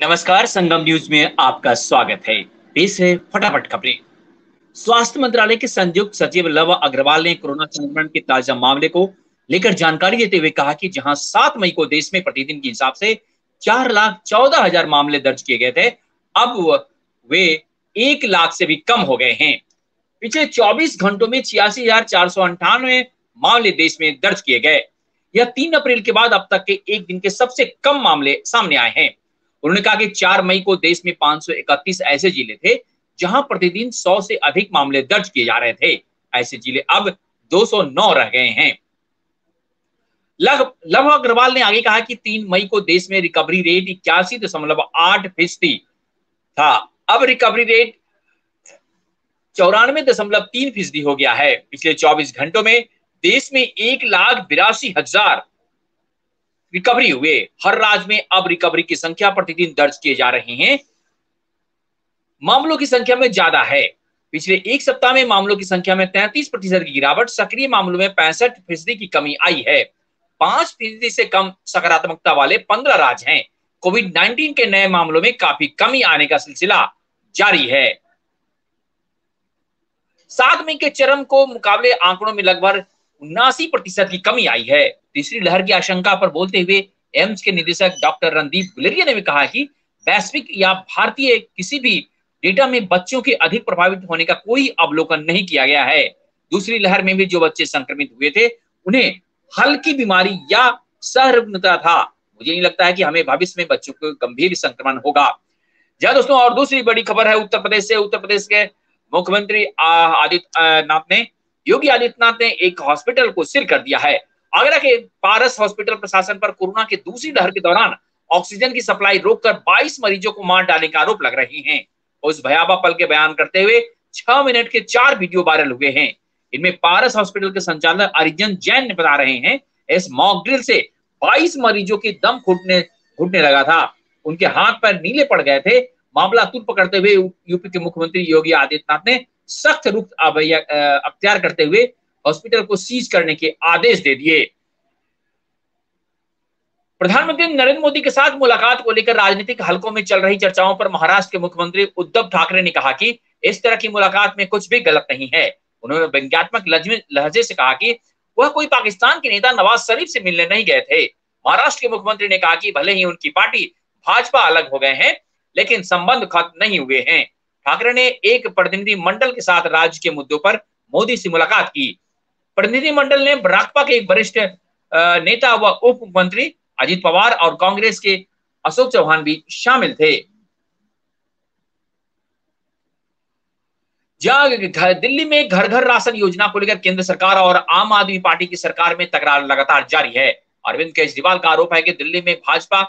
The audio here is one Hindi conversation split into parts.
नमस्कार, संगम न्यूज में आपका स्वागत है। पेश है फटाफट खबरें। स्वास्थ्य मंत्रालय के संयुक्त सचिव लव अग्रवाल ने कोरोना संक्रमण के ताजा मामले को लेकर जानकारी देते हुए कहा कि जहां 7 मई को देश में प्रतिदिन के हिसाब से 4,14,000 मामले दर्ज किए गए थे, अब वे 1 लाख से भी कम हो गए हैं। पिछले 24 घंटों में 86,498 मामले देश में दर्ज किए गए। यह 3 अप्रैल के बाद अब तक के एक दिन के सबसे कम मामले सामने आए हैं। उन्होंने कहा कि 4 मई को देश में 531 ऐसे जिले थे जहां प्रतिदिन 100 से अधिक मामले दर्ज किए जा रहे थे। ऐसे जिले अब 209 रह गए हैं। लव अग्रवाल ने आगे कहा कि 3 मई को देश में रिकवरी रेट 81.8% था। अब रिकवरी रेट 94.3% हो गया है। पिछले 24 घंटों में देश में 1,82,000 रिकवरी हुए। हर राज्य में अब रिकवरी की संख्या प्रतिदिन दर्ज किए जा रहे हैं। मामलों की संख्या में ज्यादा है। पिछले एक सप्ताह में मामलों की संख्या में 33% की गिरावट, सक्रिय मामलों में 65% की कमी आई है। 5% से कम सकारात्मकता वाले 15 राज्य हैं। कोविड-19 के नए मामलों में काफी कमी आने का सिलसिला जारी है। 7 मई के चरम को मुकाबले आंकड़ों में लगभग 79% की कमी आई है। तीसरी लहर की आशंका पर बोलते हुए एम्स के निदेशक डॉक्टर रणदीप गुलेरिया ने भी कहा कि वैश्विक या भारतीय किसी भी डेटा में बच्चों के अधिक प्रभावित होने का कोई अवलोकन नहीं किया गया है। दूसरी लहर में भी जो बच्चे संक्रमित हुए थे उन्हें हल्की बीमारी या सहरुग्णता था। मुझे नहीं लगता है कि हमें भविष्य में बच्चों को गंभीर संक्रमण होगा। जी दोस्तों, और दूसरी बड़ी खबर है उत्तर प्रदेश से। उत्तर प्रदेश के मुख्यमंत्री योगी आदित्यनाथ ने एक हॉस्पिटल को सील कर दिया है। आगरा के पारस हॉस्पिटल प्रशासन पर कोरोना की दूसरी लहर के दौरान ऑक्सीजन की सप्लाई रोककर 22 मरीजों को मार डालने का आरोप लग रहे हैं। उस भयावह पल के बयान करते हुए 6 मिनट के 4 वीडियो वायरल हुए हैं। इनमें पारस हॉस्पिटल के संचालक अरिजन जैन ने बता रहे हैं, इस मॉक ड्रिल से 22 मरीजों की दम घुटने लगा था। उनके हाथ पैर नीले पड़ गए थे। मामला तुल पकड़ते हुए यूपी के मुख्यमंत्री योगी आदित्यनाथ ने सख्त रुख अख्तियार करते हुए हॉस्पिटल को सीज करने के आदेश दे दिए। प्रधानमंत्री नरेंद्र मोदी के साथ मुलाकात को लेकर राजनीतिक हलकों में चल रही चर्चाओं पर महाराष्ट्र के मुख्यमंत्री उद्धव ठाकरे ने कहा कि इस तरह की मुलाकात में कुछ भी गलत नहीं है। उन्होंने व्यंग्यात्मक लहजे से कहा कि वह कोई पाकिस्तान के नेता नवाज शरीफ से मिलने नहीं गए थे। महाराष्ट्र के मुख्यमंत्री ने कहा कि भले ही उनकी पार्टी भाजपा अलग हो गए हैं, लेकिन संबंध खत्म नहीं हुए हैं। ठाकरे ने एक प्रतिनिधि मंडल के साथ राज्य के मुद्दों पर मोदी से मुलाकात की। प्रतिनिधि मंडल ने भाजपा के एक वरिष्ठ नेता व उप मुख्यमंत्री अजित पवार और कांग्रेस के अशोक चौहान भी शामिल थे। दिल्ली में घर घर राशन योजना को लेकर केंद्र सरकार और आम आदमी पार्टी की सरकार में तकरार लगातार जारी है। अरविंद केजरीवाल का आरोप है कि दिल्ली में भाजपा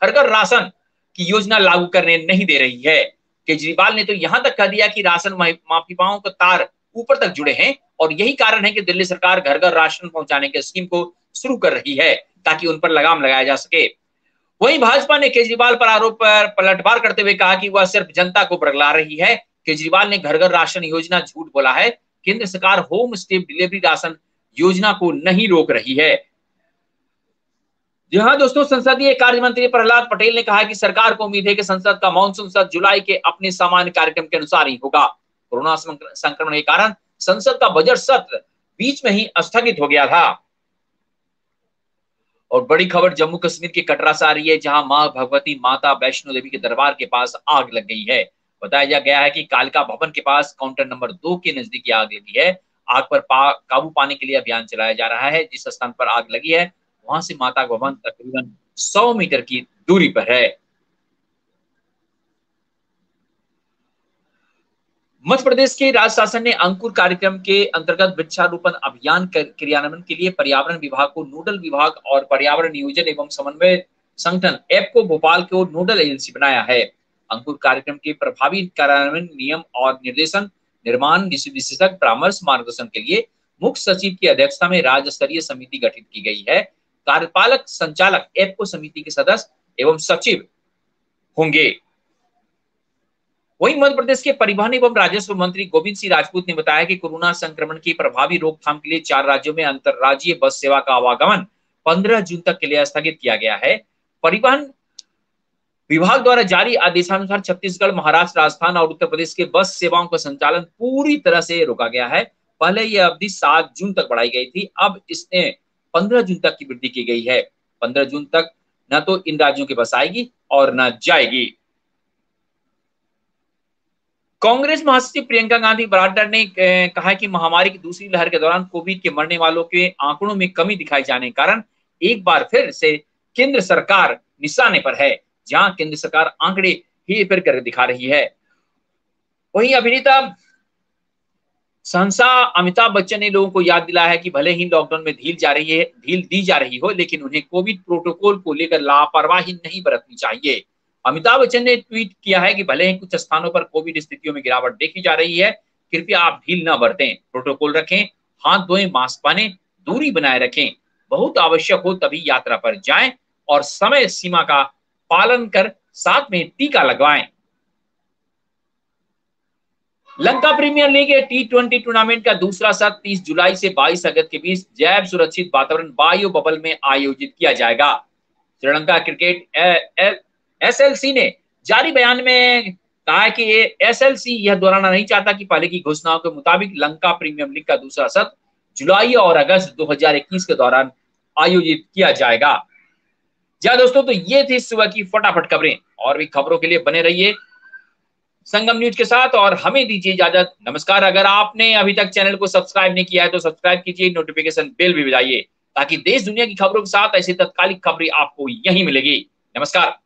घर घर राशन की योजना लागू करने नहीं दे रही है। केजरीवाल ने तो यहां तक कह दिया कि राशन माफियाओं का तार ऊपर तक जुड़े हैं और यही कारण है कि दिल्ली सरकार घर घर राशन पहुंचाने के स्कीम को शुरू कर रही है ताकि उन पर लगाम लगाया जा सके। वहीं भाजपा ने केजरीवाल पर आरोप पर पलटवार करते हुए कहा कि वह सिर्फ जनता को बरगला रही है। केजरीवाल ने घर घर राशन योजना झूठ बोला है। केंद्र सरकार होम स्टेप डिलीवरी राशन योजना को नहीं रोक रही है। जी हाँ दोस्तों, संसदीय कार्य मंत्री प्रहलाद पटेल ने कहा कि सरकार को उम्मीद है कि संसद का मानसून सत्र जुलाई के अपने सामान्य कार्यक्रम के अनुसार ही होगा। कोरोना संक्रमण के कारण संसद का बजट सत्र बीच में ही स्थगित हो गया था। और बड़ी खबर जम्मू कश्मीर के कटरा से आ रही है, जहां मां भगवती माता वैष्णो देवी के दरबार के पास आग लग गई है। बताया गया है कि कालिका भवन के पास काउंटर नंबर 2 के नजदीक आग लगी है। आग पर काबू पाने के लिए अभियान चलाया जा रहा है। जिस स्थान पर आग लगी है वहां से माता भवन तकरीबन 100 मीटर की दूरी पर है। मध्य प्रदेश के राज्य शासन ने अंकुर कार्यक्रम के अंतर्गत वृक्षारोपण अभियान क्रियान्वयन के लिए पर्यावरण विभाग को नोडल विभाग और पर्यावरण नियोजन एवं समन्वय संगठन ऐप को भोपाल को नोडल एजेंसी बनाया है। अंकुर कार्यक्रम के प्रभावी कार्यान्वयन, नियम और निर्देशन, निर्माण, विशेषज्ञ परामर्श, मार्गदर्शन के लिए मुख्य सचिव की अध्यक्षता में राज्य स्तरीय समिति गठित की गई है। कार्यपालक संचालक ऐप को समिति के सदस्य एवं सचिव होंगे। वहीं मध्य प्रदेश के परिवहन एवं राजस्व मंत्री गोविंद सिंह राजपूत ने बताया कि कोरोना संक्रमण की प्रभावी रोकथाम के लिए 4 राज्यों में अंतरराज्यीय बस सेवा का आवागमन 15 जून तक के लिए स्थगित किया गया है। परिवहन विभाग द्वारा जारी आदेशानुसार छत्तीसगढ़, महाराष्ट्र, राजस्थान और उत्तर प्रदेश के बस सेवाओं का संचालन पूरी तरह से रोका गया है। पहले यह अवधि 7 जून तक बढ़ाई गई थी, अब इसने 15 जून तक की वृद्धि की गई है। 15 जून तक न तो इन राज्यों की बस आएगी और न जाएगी। कांग्रेस महासचिव प्रियंका गांधी वाड्रा ने कहा कि महामारी की दूसरी लहर के दौरान कोविड के मरने वालों के आंकड़ों में कमी दिखाई जाने के कारण एक बार फिर से केंद्र सरकार निशाने पर है, जहां केंद्र सरकार आंकड़े ही फिर कर दिखा रही है। वहीं अभिनेता शहंशाह अमिताभ बच्चन ने लोगों को याद दिलाया है कि भले ही लॉकडाउन में ढील दी जा रही हो, लेकिन उन्हें कोविड प्रोटोकॉल को लेकर लापरवाही नहीं बरतनी चाहिए। अमिताभ बच्चन ने ट्वीट किया है कि भले ही कुछ स्थानों पर कोविड स्थितियों में गिरावट देखी जा रही है, कृपया आप ढील न बरतें, प्रोटोकॉल रखें, हाथ धोएं, मास्क पहने, दूरी बनाए रखें, बहुत आवश्यक हो तभी यात्रा पर जाएं और समय सीमा का पालन कर साथ में टीका लगवाएं। Lanka premiere league T20 tournament का दूसरा सत्र 30 जुलाई से 22 अगस्त के बीच जैव सुरक्षित वातावरण बायो बबल में आयोजित किया जाएगा। श्रीलंका क्रिकेट SLC ने जारी बयान में कहा कि SLC यह दोहराना नहीं चाहता कि पहले की घोषणाओं के मुताबिक लंका प्रीमियर लीग का दूसरा सत्र जुलाई और अगस्त 2021 के दौरान आयोजित किया जाएगा। जी दोस्तों, तो ये थी सुबह की फटाफट खबरें। और भी खबरों के लिए बने रहिए संगम न्यूज के साथ और हमें दीजिए इजाजत। नमस्कार। अगर आपने अभी तक चैनल को सब्सक्राइब नहीं किया है तो सब्सक्राइब कीजिए, नोटिफिकेशन बेल भी बजाइए ताकि देश दुनिया की खबरों के साथ ऐसी तत्कालिक खबरें आपको यहीं मिलेगी। नमस्कार।